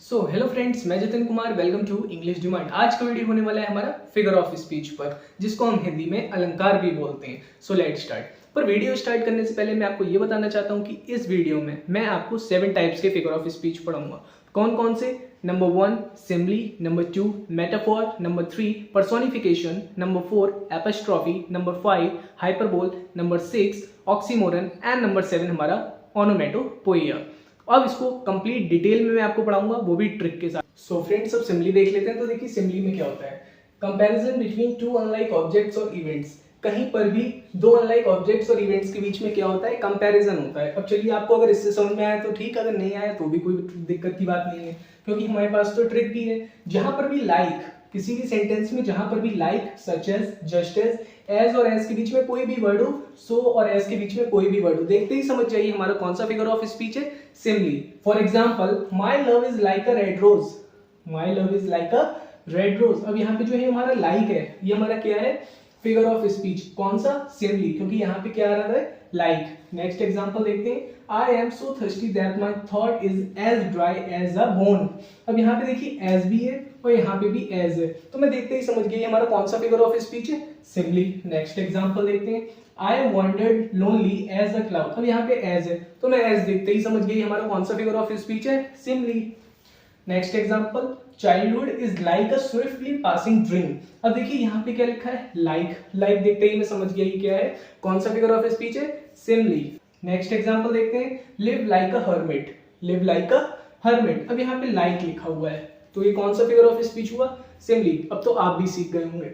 Hello friends, मैं Jatin Kumar. Welcome to English Demand. आज का वीडियो होने वाला है हमारा फिगर ऑफ स्पीच पर, जिसको हम हिंदी में अलंकार भी बोलते हैं। Let start. पर वीडियो स्टार्ट करने से पहले मैं आपको ये बताना चाहता हूँ कि इस वीडियो में मैं आपको 7 टाइप्स के फिगर ऑफ स्पीच पढ़ाऊंगा। कौन कौन से? Number 1 simile, number 2 metaphor, number 3 personification, number 4 apostrophe, number 5 hyperbole, number 6 oxymoron and number 7 हमारा ओनोमेटोपोइया। अब इसको कंप्लीट डिटेल में मैं आपको पढ़ाऊंगा, वो भी ट्रिक के साथ। फ्रेंड्स, अब सिम्बली देख लेते हैं। तो देखिए सिम्बली में क्या होता है। Comparison between two unlike objects और इवेंट्स। कहीं पर भी दो अनलाइक ऑब्जेक्ट्स और इवेंट्स के बीच में क्या होता है? कंपैरिजन होता है। अब चलिए, आपको अगर इससे समझ में आया तो ठीक, अगर नहीं आया तो भी कोई दिक्कत की बात नहीं है, क्योंकि हमारे पास तो ट्रिक भी है। जहां पर भी लाइक, किसी भी सेंटेंस में जहां पर भी like, such as, just as और एज के बीच में कोई भी वर्ड हो, सो और एज के बीच में कोई भी वर्ड हो, देखते ही समझ जाइए हमारा कौन सा फिगर ऑफ स्पीच है। Simile. For example, my love is like a red rose. My love is like a red rose. अब यहाँ पे जो है हमारा लाइक है, ये हमारा क्या है? Figure of speech. कौन सा? सिम्बली, क्योंकि यहाँ पे क्या आ रहा है? लाइक। नेक्स्ट एग्जांपल देखते हैं। I am so thirsty that my थॉट is as dry as a bone. अब यहाँ पे देखिए एज भी है और यहाँ पे भी एज है, तो मैं देखते ही समझ गई हमारा कौन सा फिगर ऑफ स्पीच है? सिम्बली। नेक्स्ट एग्जांपल देखते हैं। I wandered lonely as a cloud. अब यहाँ पे एज है, तो मैं एज देखते ही समझ गई हमारा कौन सा फिगर ऑफ स्पीच है? Simile. Next example. Childhood is like a swiftly passing dream. अब देखिए यहाँ पे क्या लिखा है? लाइक। लाइक देखते ही मैं समझ गया ये क्या है, कौन सा फिगर ऑफ स्पीच है? सिम्बली। नेक्स्ट एग्जांपल देखते हैं। लिव लाइक अ हर्मिट। लिव लाइक अ हर्मिट। अब यहाँ पे लाइक लिखा हुआ है, तो ये कौन सा फिगर ऑफ स्पीच हुआ? सिम्बली। अब तो आप भी सीख गए होंगे।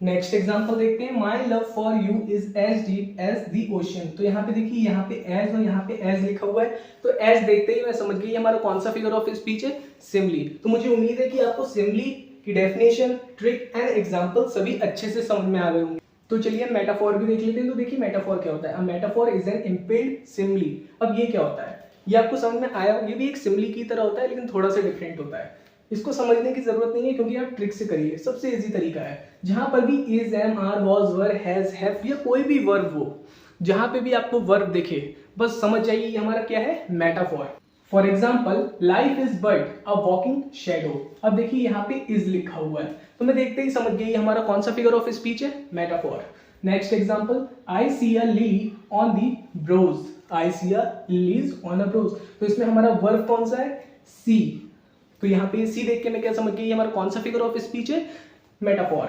नेक्स्ट एग्जांपल देखते हैं। My love for you is as deep as the ocean. तो यहाँ पे देखिए, यहाँ पे एज और यहाँ पे एज लिखा हुआ है, तो एज देखते ही मैं समझ गई हमारा कौन सा फिगर ऑफ स्पीच है? सिम्बली। तो मुझे उम्मीद है कि आपको सिम्बली की डेफिनेशन, ट्रिक एंड एग्जांपल सभी अच्छे से समझ में आ गए होंगे। तो चलिए हम मेटाफोर भी देख लेते हैं। तो देखिए मेटाफोर क्या होता है। A metaphor is an implied simile. अब ये क्या होता है? ये आपको समझ में आया? ये भी एक सिम्बली की तरह होता है, लेकिन थोड़ा सा डिफरेंट होता है। इसको समझने की जरूरत नहीं है, क्योंकि आप ट्रिक से करिए। सबसे इजी तरीका है, जहां पर भी is, am, are, was, were, has, have या कोई भी वर्ब हो, जहां पे भी आपको वर्ब दिखे, बस समझ जाइए ये हमारा क्या है? Metaphor. For example, life is but a walking shadow. अब देखिए यहाँ पे इज लिखा हुआ है, तो मैं देखते ही समझ गई हमारा कौन सा फिगर ऑफ स्पीच है? Metaphor. Next example. I see a lily on thy brows. I see a lilies on a brows. तो इसमें हमारा वर्ब कौन सा है? सी। तो यहाँ पे सी देख के मैं क्या समझ गई हमारा कौन सा फिगर ऑफ स्पीच है? मेटाफोर।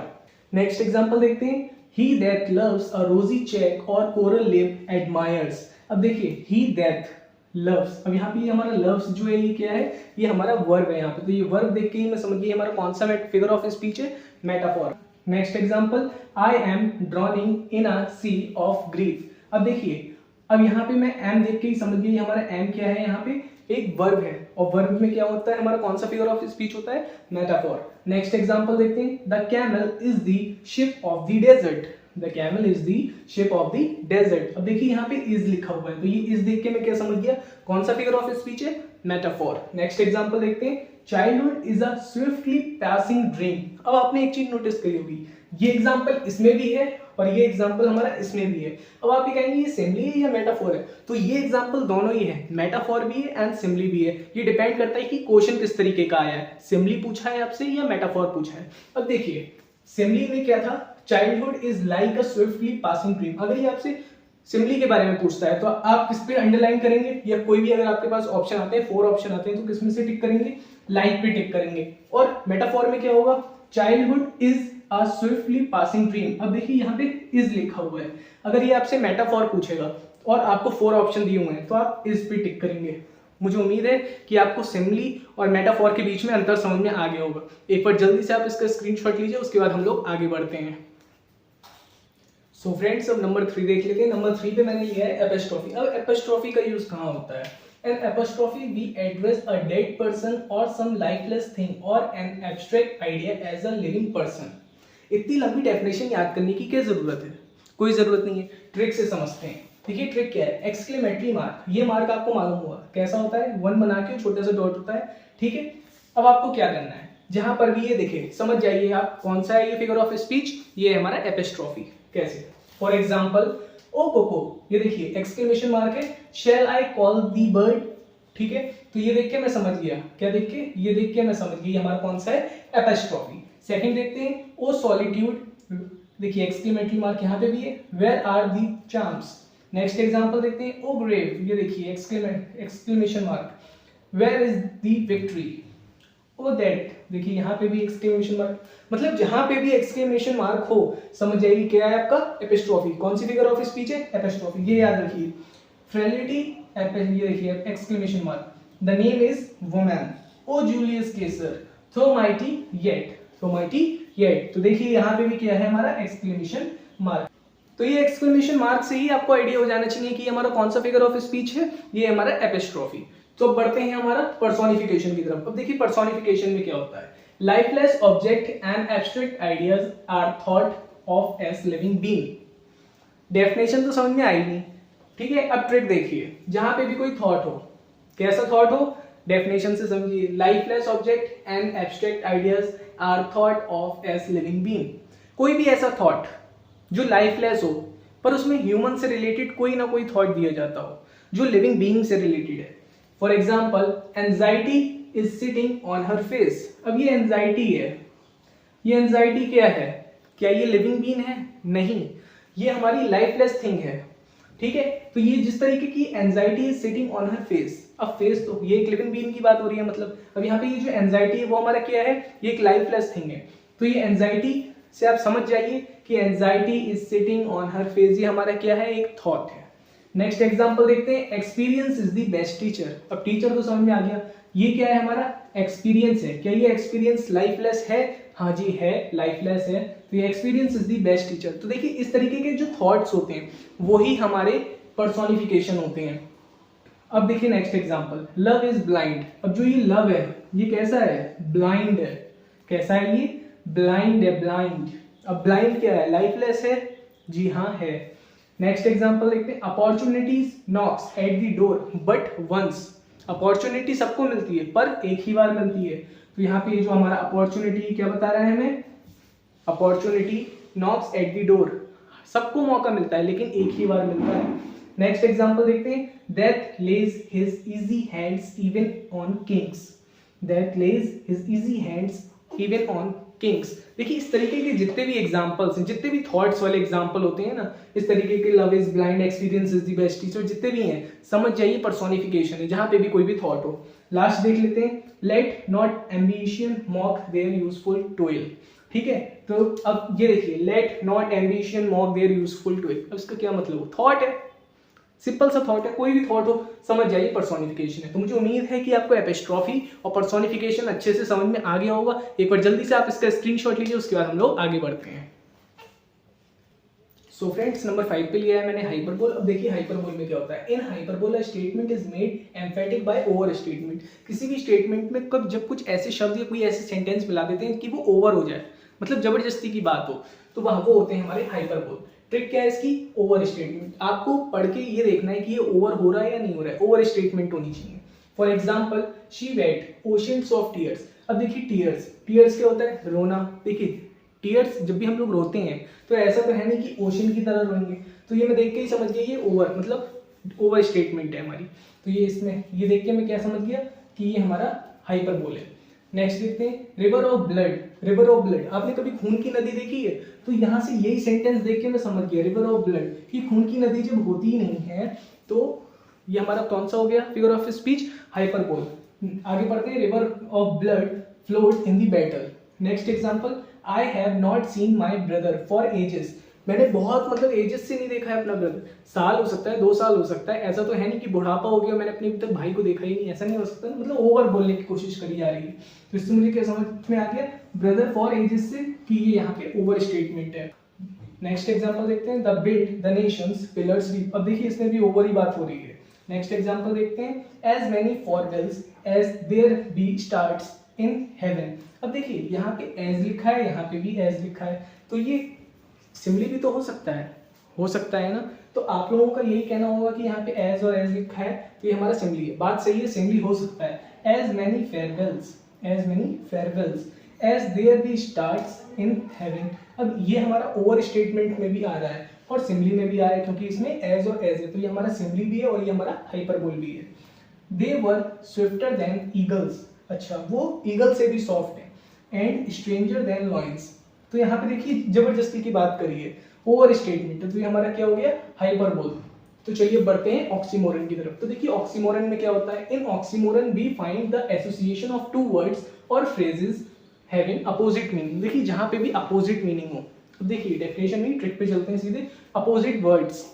नेक्स्ट एग्जांपल देखते हैं। He that loves a rosy cheek or coral lip admires। अब देखिए he that loves, अब यहाँ पे हमारा loves जो है ये क्या है? ये हमारा वर्ब है यहाँ पे। तो ये वर्ब देख के ही मैं समझ गई हमारा कौन सा फिगर ऑफ स्पीच है? Metaphor. Next example. I am drowning in a sea of grief। अब देखिए, अब यहाँ पे मैं एम देख के ही समझ गई हमारा एम क्या है? यहाँ पे एक वर्ब है, और वर्ब में क्या होता है? हमारा कौन सा फिगर ऑफ स्पीच होता है? मेटाफोर। नेक्स्ट एग्जांपल देखते हैं। The camel is the ship of the desert. The camel is the ship of the desert. अब देखिए यहाँ पे इज लिखा हुआ है, तो ये इज देख के मैं क्या समझ गया कौन सा फिगर ऑफ स्पीच है? मेटाफोर। नेक्स्ट एग्जांपल देखते हैं। Childhood is a swiftly passing dream. अब आपने एक चीज नोटिस करी होगी, ये एग्जांपल इसमें भी है और ये एग्जांपल हमारा इसमें भी है। अब आप ये कहेंगे ये सिम्बली है या मेटाफोर है? तो ये एग्जांपल दोनों ही है, मेटाफोर भी है एंड सिम्बली भी है। ये डिपेंड करता है कि क्वेश्चन किस तरीके का आया है, सिम्बली पूछा है आपसे या मेटाफोर पूछा है। अब देखिए सिम्बली में क्या था? Childhood is like a swiftly passing dream. अगर ये आपसे सिम्बली के बारे में पूछता है तो आप किस पे अंडरलाइन करेंगे, या कोई भी अगर आपके पास ऑप्शन आते हैं, 4 ऑप्शन आते हैं, तो किस में से टिक करेंगे? लाइक पे टिक करेंगे। और मेटाफोर में क्या होगा? Childhood is a swiftly passing dream. अब देखिए यहाँ पे इज लिखा हुआ है, अगर ये आपसे मेटाफोर पूछेगा और आपको 4 ऑप्शन दिए हुए हैं तो आप इस पे टिक करेंगे। मुझे उम्मीद है कि आपको सिम्बली और मेटाफोर के बीच में अंतर समझ में आ गया होगा। एक बार जल्दी से आप इसका स्क्रीनशॉट लीजिए, उसके बाद हम लोग आगे बढ़ते हैं। फ्रेंड्स, अब नंबर 3 देख लेते हैं। नंबर 3 पे मैंने लिया है एपिस्ट्रॉफी। अब एपिस्ट्रॉफी का यूज कहाँ होता है? An apostrophe we address a dead person or some lifeless thing or an abstract idea as a living person। इतनी लंबी डेफिनेशन याद करने की क्या जरूरत है? कोई जरूरत नहीं है, ट्रिक से समझते हैं। देखिए ट्रिक क्या है? Exclamatory mark. ये मार्क आपको मालूम हुआ कैसा होता है? 1 बना के छोटा सा डॉट होता है, ठीक है। अब आपको क्या करना है, जहां पर भी ये दिखे समझ जाइए आप कौन सा है ये फिगर ऑफ स्पीच। ये है हमारा एपिस्ट्रॉफी। कैसे? फॉर एग्जाम्पल, ओ कोको, ये देखिए एक्सक्लेमेशन मार्क है। शैल आई कॉल दी बर्ड? ठीक है, तो ये देख के मैं समझ गया, क्या देख के, ये देख के मैं समझ गया हमारा कौन सा है, एपिस्ट्रॉफी। सेकंड देखते हैं, ओ सॉलिट्यूड, देखिए एक्सक्लेमेटरी मार्क यहाँ पे भी है, where are the charms. Next example देखते हैं, ओ ग्रेव, ये देखिए exclamation mark, where is thy victory. O that, देखिए यहाँ पे भी एक्सक्लेमेशन मार्क, मतलब जहां पे भी एक्सक्लेमेशन मार्क हो समझ जाइए क्या है आपका, एपिस्ट्रॉफी। कौन सी फिगर ऑफ स्पीच है, एपिस्ट्रॉफी, ये याद रखिए। फ्रेलिटी, ये देखिए exclamation mark, the name is woman, O Julius Caesar, so mighty yet, so mighty yet. तो देखिए यहाँ पे भी क्या है हमारा एक्सक्लेमेशन मार्क। तो ये एक्सक्लेमेशन मार्क से ही आपको आइडिया हो जाना चाहिए कि हमारा कौन सा फिगर ऑफ स्पीच है, ये हमारा एपिस्ट्रॉफी। तो अब बढ़ते हैं हमारा पर्सोनिफिकेशन की तरफ। अब देखिए पर्सोनिफिकेशन में क्या होता है, lifeless object and abstract ideas are thought of as living being. Definition तो समझ में आई नहीं, ठीक है। अब ट्रिक देखिए, जहां पे भी कोई थॉट हो, कैसा थॉट हो, डेफिनेशन से समझिए, lifeless object and abstract ideas are thought of as living being. कोई भी ऐसा थॉट जो लाइफलेस हो पर उसमें ह्यूमन से रिलेटेड कोई ना कोई थॉट दिया जाता हो जो लिविंग बीइंग से रिलेटेड है। For example, anxiety is sitting on her face. अब ये एंजाइटी है, ये एंजाइटी क्या है, क्या ये लिविंग बीइंग है, नहीं, ये हमारी लाइफलेस थिंग है, ठीक है। तो ये जिस तरीके की anxiety is sitting on her face, अब फेस तो ये एक लिविंग बीइंग की बात हो रही है, मतलब अब यहाँ पे ये जो एंजाइटी है वो हमारा क्या है, ये एक लाइफलेस थिंग है। तो ये एंजाइटी से आप समझ जाइए कि anxiety is sitting on her face, ये हमारा क्या है, एक थॉट है। नेक्स्ट एग्जांपल देखते हैं, experience is the best teacher. अब टीचर तो समझ में आ गया, ये क्या है हमारा एक्सपीरियंस है। क्या ये एक्सपीरियंस लाइफलेस है, हाँ जी है, लाइफलेस है। तो ये experience is the best teacher. तो देखिए इस तरीके के जो थॉट्स होते हैं वही हमारे पर्सोनिफिकेशन होते हैं। अब देखिए next example, love is blind. अब जो ये लव है ये कैसा है, ब्लाइंड है। कैसा है ये, ब्लाइंड है, ब्लाइंड। अब ब्लाइंड क्या है, लाइफलेस है, जी हाँ है। नेक्स्ट एग्जांपल देखते हैं, opportunities knocks at the door but once. Opportunity सबको मिलती है पर एक ही बार मिलती है। तो यहाँ पे जो हमारा अपॉर्चुनिटी क्या बता रहा है हमें, opportunity Knox at the door, सबको मौका मिलता है लेकिन एक ही बार मिलता है। नेक्स्ट एग्जांपल देखते हैं, death lays his easy hands even on kings. Death lays his easy hands even on kings. देखिए इस तरीके के जितने भी एग्जांपल्स हैं, जितने भी थॉट्स वाले एग्जांपल होते हैं ना, इस तरीके के love is blind, experience is the best teacher, जितने भी हैं समझ जाइए पर्सोनिफिकेशन है, जहां पे भी कोई भी थॉट हो। लास्ट देख लेते हैं, let not ambition mock their useful toil. ठीक है, तो अब ये देखिए, let not ambition mock their useful toil. अब इसका क्या मतलब, थॉट है, सिंपल सा थॉट है, कोई भी थॉट हो समझ जाइए पर्सोनिफिकेशन है। तो मुझे उम्मीद है कि आपको एपिस्ट्रॉफी और पर्सोनिफिकेशन अच्छे से समझ में आ गया होगा। एक बार जल्दी से आप इसका स्क्रीनशॉट लीजिए, उसके बाद हम लोग आगे बढ़ते हैं। सो फ्रेंड्स, नंबर 5 पे लिया है मैंने हाइपरबोल। अब देखिए हाइपरबोल में क्या होता है, in hyperbole statement is made emphatic by over statement. किसी भी स्टेटमेंट में कब जब कुछ ऐसे शब्द या कोई ऐसे सेंटेंस मिला देते हैं कि वो ओवर हो जाए, मतलब जबरदस्ती की बात हो, तो वहां वो होते हैं हमारे हाइपरबोल। ट्रिक क्या है इसकी, ओवर स्टेटमेंट। आपको पढ़ के ये देखना है कि ये ओवर हो रहा है या नहीं हो रहा है, ओवर स्टेटमेंट होनी चाहिए। For example, she wept oceans of tears. अब देखिए टीयर्स, टीयर्स क्या होता है, रोना। देखिए टीयर्स जब भी हम लोग रोते हैं तो ऐसा तो है नहीं कि ओशन की तरह रोएंगे, तो ये मैं देख के ही समझ गया ये ओवर, मतलब ओवर स्टेटमेंट है हमारी। तो ये इसमें ये देख के मैं क्या समझ गया कि ये हमारा हाइपरबोल है। नेक्स्ट देखते हैं, river of blood. River of blood, आपने कभी खून की नदी देखी है, तो यहाँ से यही सेंटेंस देख के मैं समझ गया रिवर ऑफ ब्लड कि खून की नदी जब होती ही नहीं है तो ये हमारा कौन सा हो गया फिगर ऑफ स्पीच, हाइपरबोल। आगे बढ़ते हैं, river of blood flowed in the battle. Next example, I have not seen my brother for ages. मैंने बहुत मतलब एजेस से नहीं देखा है अपना ब्रदर, साल हो सकता है, 2 साल हो सकता है, ऐसा तो है नहीं कि बुढ़ापा हो गया मैंने अपने अभी तक भाई को देखा ही नहीं, ऐसा नहीं हो सकता, मतलब ओवर बोलने की कोशिश करी जा रही है। तो इससे मुझे क्या समझ में आ गया, ब्रदर फॉर एजेस से कि ये यहाँ पे ओवर स्टेटमेंट है। नेक्स्ट एग्जांपल देखते हैं, the build the Nations pillars deep. अब देखिए इसमें भी ओवर ही बात हो रही है। नेक्स्ट एग्जांपल देखते हैं, as many farewells as there be stars in heaven. अब देखिए यहाँ पे एज लिखा है, यहाँ पे भी एज लिखा है, तो ये सिमिली भी तो हो सकता है ना। तो आप लोगों का यही कहना होगा कि यहाँ पे एज और एज लिखा है तो ये हमारा सिमिली है। बात सही है, सिमिली हो सकता है। As many farewells, as many farewells as there be stars in heaven. अब ये हमारा ओवर स्टेटमेंट में भी आ रहा है और सिमिली में भी आ रहा है, क्योंकि इसमें एज और एज है, तो ये हमारा सिमिली भी है और ये हमारा हाइपरबोल भी है। दे वर स्विफ्टर देन ईगल्स, अच्छा वो ईगल से भी सॉफ्ट है। एंड स्ट्रेंजर देन लॉयंस, तो यहाँ पे देखिए जबरदस्ती की बात करिए, ओवर स्टेटमेंट, तो ये हमारा क्या हो गया, हाइपरबोल। तो चलिए बढ़ते हैं ऑक्सीमोरन की तरफ। तो देखिए ऑक्सीमोरन में क्या होता है, in oxymoron we find the association of two words और फ्रेजेस हैविंग अपोजिट मीनिंग। देखिए जहां पे भी अपोजिट मीनिंग हो, तो देखिए डेफिनेशन में ट्रिक पे चलते हैं सीधे, अपोजिट वर्ड्स।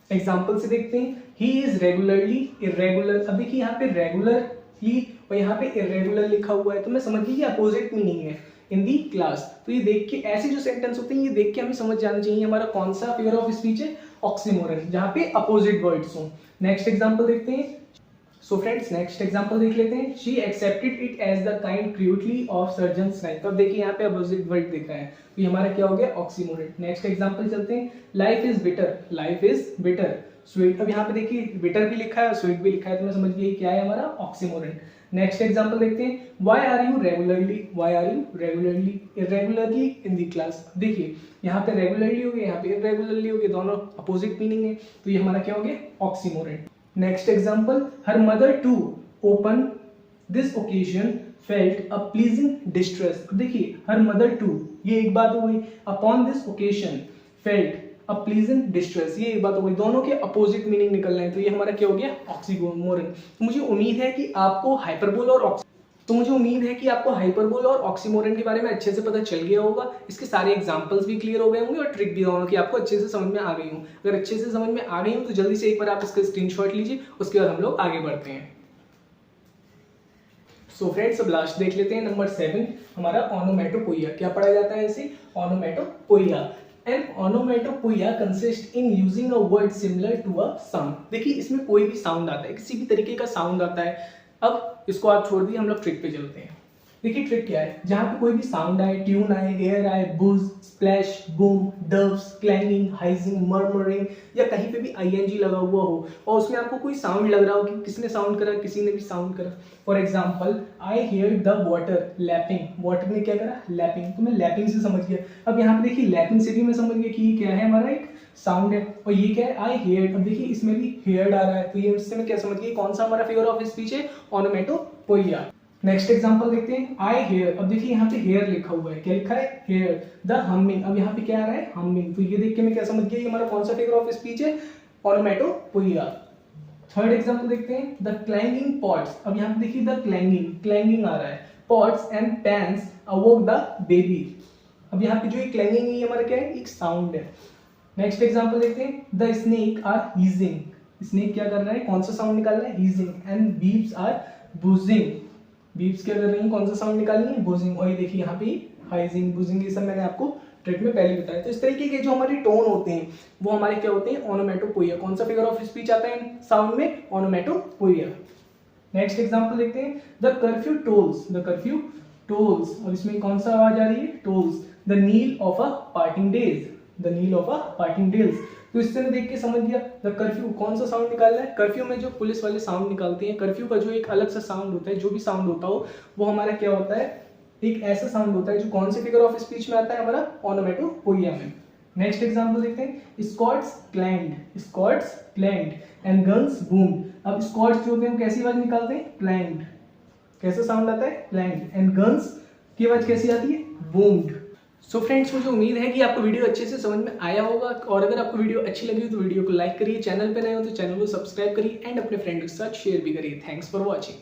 एग्जांपल से देखते हैं, ही इज रेगुलरली इरेगुलर। अब देखिए यहाँ पे रेगुलरली और यहाँ पे इरेगुलर लिखा हुआ है, तो मैं समझ गई कि अपोजिट मीनिंग है इन दी क्लास। तो ये देख के ऐसे जो सेंटेंस होते हैं ये देख के हमें समझ जाना चाहिए हमारा कौन सा फिगर ऑफ स्पीच है, ऑक्सीमोरन, जहाँ पे अपोजिट वर्ड्स हों। नेक्स्ट एग्जांपल देखते हैं। सो फ्रेंड्स नेक्स्ट एग्जांपल देख लेते हैं, she accepted it as the kind cruelty of surgeon's knife. तो अब देखिए यहाँ पे अपोजिट वर्ड दिख रहा है, तो ये हमारा क्या हो गया, ऑक्सीमोरन। नेक्स्ट एग्जांपल चलते हैं, life is bitter, life is bitter sweet. अब यहाँ पे देखिए बिटर भी लिखा है, स्वीट भी लिखा है, तो मैं समझ गई क्या है हमारा ऑक्सीमोरन। नेक्स्ट एग्जांपल देखते हैं, why are you regularly, why are you regularly irregularly in the class. देखिए यहाँ पे रेगुलरली हो गया, यहाँ पे इरेगुलरली हो गया, दोनों अपोजिट मीनिंग है, तो ये हमारा क्या हो गया, oxymoron. Next example, her mother to open this occasion felt a pleasing distress. देखिए हर मदर टू, ये एक बात हो गई, upon this occasion felt a pleasant distress, ये एक बात हो गई, दोनों के अपोजिट मीनिंग निकल रहे हैं, तो ये हमारा क्या हो गया, ऑक्सीमोरन। तो मुझे उम्मीद है कि आपको हाइपरबोल और ऑक्सीमोरन के बारे में अच्छे से पता चल गया होगा। इसके सारे एग्जांपल्स भी क्लियर हो गए होंगे और ट्रिक भी दोनों की आपको अच्छे से समझ में आ गई हो। अगर अच्छे से समझ में आ गई हो तो जल्दी से एक बार आप इसका स्क्रीनशॉट लीजिए, उसके बाद हम लोग आगे बढ़ते हैं। सो फ्रेंड्स अब लास्ट देख लेते हैं, नंबर 7 हमारा ओनोमेटोपोइया। क्या पढ़ा जाता है इसे, ओनोमेटोपोइया। An onomatopoeia consists in using a word similar to a sound। देखिए इसमें कोई भी साउंड आता है, किसी भी तरीके का साउंड आता है। अब इसको आप छोड़ दिए, हम लोग ट्रिक पे चलते हैं। देखिए ट्रिक क्या है, जहाँ पे कोई भी साउंड आए, ट्यून आए, एयर आए, buzz, splash, boom, doves, clanging, hissing, murmuring, या कहीं पे भी आईएनजी लगा हुआ हो और उसमें आपको कोई साउंड लग रहा हो कि किसने साउंड करा, किसी ने भी साउंड करा। For example, I hear the water lapping, water ने क्या करा, लैपिंग, तो मैं लैपिंग से समझ गया। अब यहाँ पे देखिए लैपिंग से भी मैं समझ गया कि ये क्या है, हमारा एक साउंड है, और ये क्या है, आई हेयर्ड। अब देखिए इसमें भी हेयर्ड आ रहा है, तो ये इससे मैं क्या समझ गया कौन सा हमारा फिगर ऑफ स्पीच है, ओनोमेटोपोइया। नेक्स्ट एग्जांपल देखते हैं, आई हेयर। अब देखिए यहाँ पे हेयर लिखा हुआ है, क्या लिखा है, हेयर। द हमिंग, अब यहाँ पे क्या आ रहा है, हमिंग, तो ये देख के मैं क्या समझ गया ये हमारा कौन सा फिगर ऑफ स्पीच है, ओनोमेटोपोइया। थर्ड एग्जांपल देखते हैं, द क्लैंगिंग पॉट्स। अब यहाँ पे देखिए द क्लैंगिंग आ रहा है, pots and pans अवोक the baby. अब यहाँ पे जो ये क्लैंगिंग है हमारा क्या है, एक साउंड है। नेक्स्ट एग्जांपल देखते हैं, the snake are hissing. Snake क्या कर रहा है, कौन सा साउंड निकाल रहा है, हीजिंग। एंड बीव्स आर बुजिंग, बीव्स क्या कर रही है, कौन सा साउंड निकालनी है, बुजिंग। और ये देखिए यहाँ पे हाइजिंग, बुजिंग, ये सब मैंने आपको ट्रिक में पहले बताया। तो इस तरीके के जो हमारे टोन होते हैं वो हमारे क्या होते हैं, ओनोमेटोपोइया। कौन सा फिगर ऑफ स्पीच आता है साउंड में, ओनोमेटोपोइया। नेक्स्ट एग्जांपल देखते हैं, the curfew tolls, the curfew tolls. और इसमें कौन सा आवाज आ रही है, tolls the knell of a parting days, the knell of a parting days. तो इससे मैं देख के समझ गया द कर्फ्यू कौन सा साउंड निकाल रहा है। कर्फ्यू में जो पुलिस वाले साउंड निकालते हैं, कर्फ्यू का जो एक अलग सा साउंड होता है, जो भी साउंड होता हो वो हमारा क्या होता है, एक ऐसा साउंड होता है जो कौन से फिगर ऑफ स्पीच में आता है, हमारा ओनोमेटोपोइया में। नेक्स्ट एग्जांपल देखते हैं, स्कॉट्स क्लैंग्ड एंड गन्स बूम्ड। अब स्कॉट्स जो होते हैं कैसी आवाज निकालते हैं, क्लैंग्ड, कैसा साउंड आता है, क्लैंग्ड। एंड गन्स की आवाज कैसी आती है, बूम्ड। सो फ्रेंड्स मुझे उम्मीद है कि आपको वीडियो अच्छे से समझ में आया होगा, और अगर आपको वीडियो अच्छी लगी तो वीडियो को लाइक करिए, चैनल पे नए हो तो चैनल को सब्सक्राइब करिए एंड अपने फ्रेंड के साथ शेयर भी करिए। Thanks for watching.